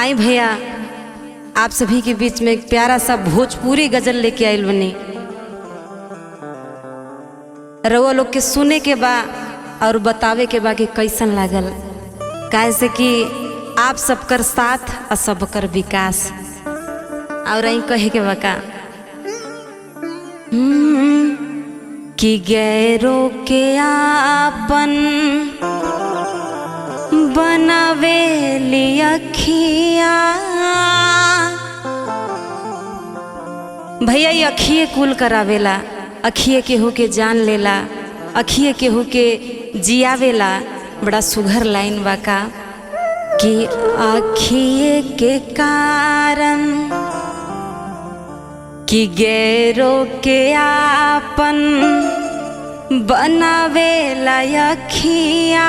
आई भैया, आप सभी के बीच में एक प्यारा सा भोजपुरी गजल लेके आयल बनी। रउआ लोग के सुने के बा और बतावे के बा कि कैसन लागल, कैसे कि आप सबकर साथ और सबकर विकास। और आई कहे के बा का कि गैरों के आपन बनावे अखिया। भैया ये अखिए कुल करावेला, अखिए के हो के जान लेला, अखिए के हो के जियावेला। बड़ा सुघर लाइन बा का कि अखिए के कारण कि गैरों के आपन बनावेला अखिया।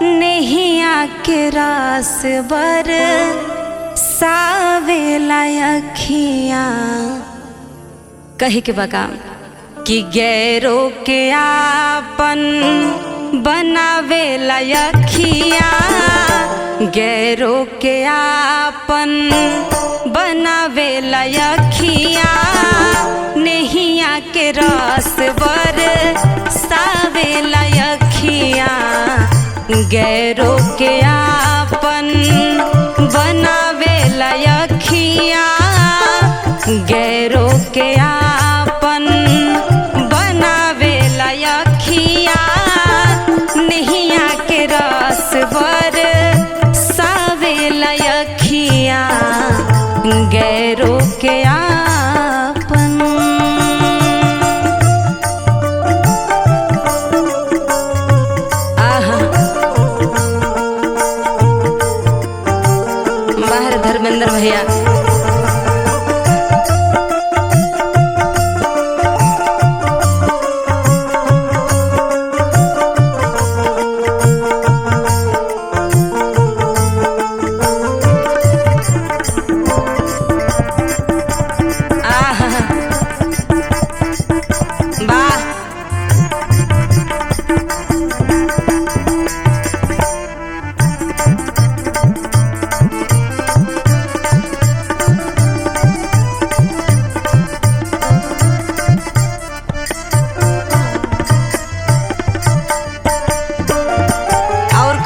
नैया के रास बर सावेला अखिया। कहे के बका कि गैरों के आपन बनावेला अखिया। गैरों के आपन बनावेला अखिया। नैया के रस बर सावेला अखिया। गैरों के आपन बनावेला अखिया। गैरों के आपन बनावेला अखिया। नैया के रस बर सावेला अखिया। गैरों के आपन। आहा बाहर धर्मेंद्र भैया।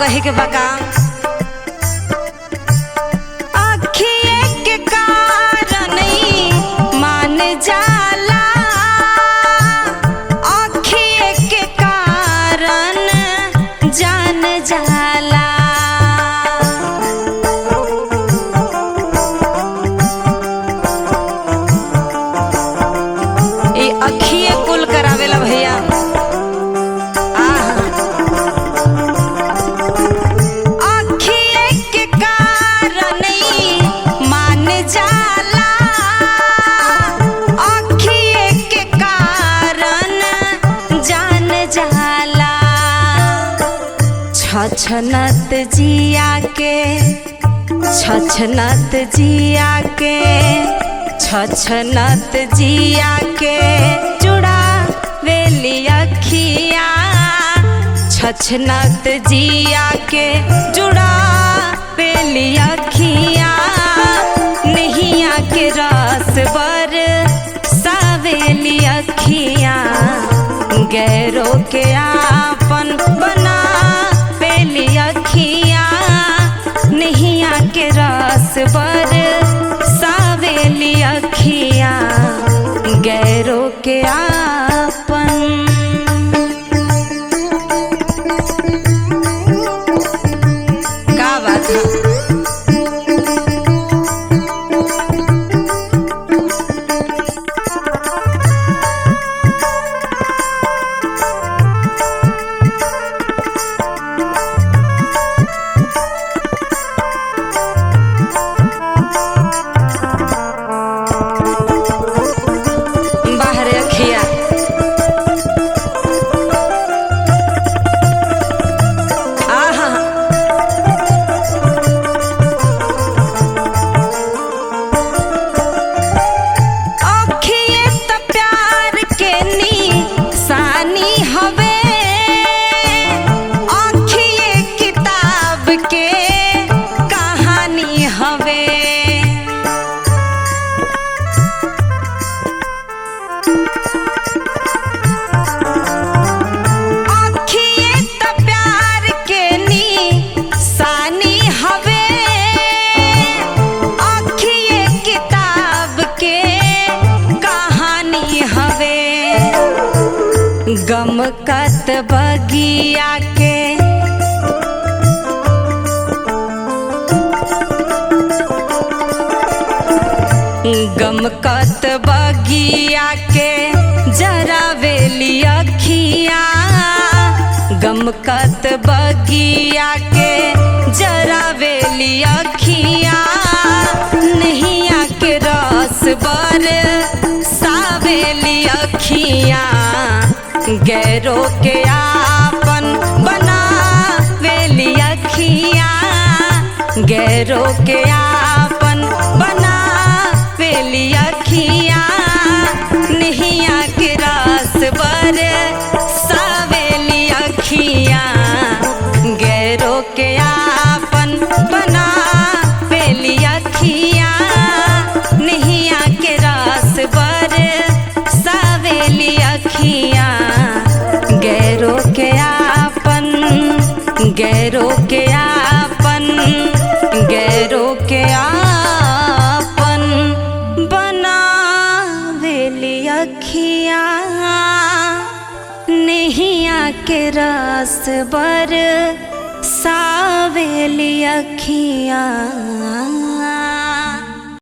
कहे के बका अखिए के कारण मान जाला। अखिए के कारण जान जाला। ये अखिए कुल करावेला भैया। छछनत जिया के, छछनत जिया के, छछनत जिया के जुड़ावेली अखिया। छछनत जिया के जुड़ावेली अखिया। नैया के रस बर सावेली अखिया। गैरों के आपन बना अखिया। नैया के रस बर सावेली अखिया। गैरों के आपन। का बात है? के का गमकत बगिया के गमकत बगिया के जरा वेली अखिया गमकत बगिया के जरा वेली अखिया नैया के रस बर सावेली अखिया गैरों के आपन बनावेली अखिया गैरों के आपन बनावेली अखिया नैया के रस बर सावेली अखिया गैरों के आपन बनावेली अखिया नैया के रस बर सावेली अखिया गैरों के आपन गैरों के आपन गैरों के आपन बनावेली अखिया नैया के रस बर सावेली अखिया।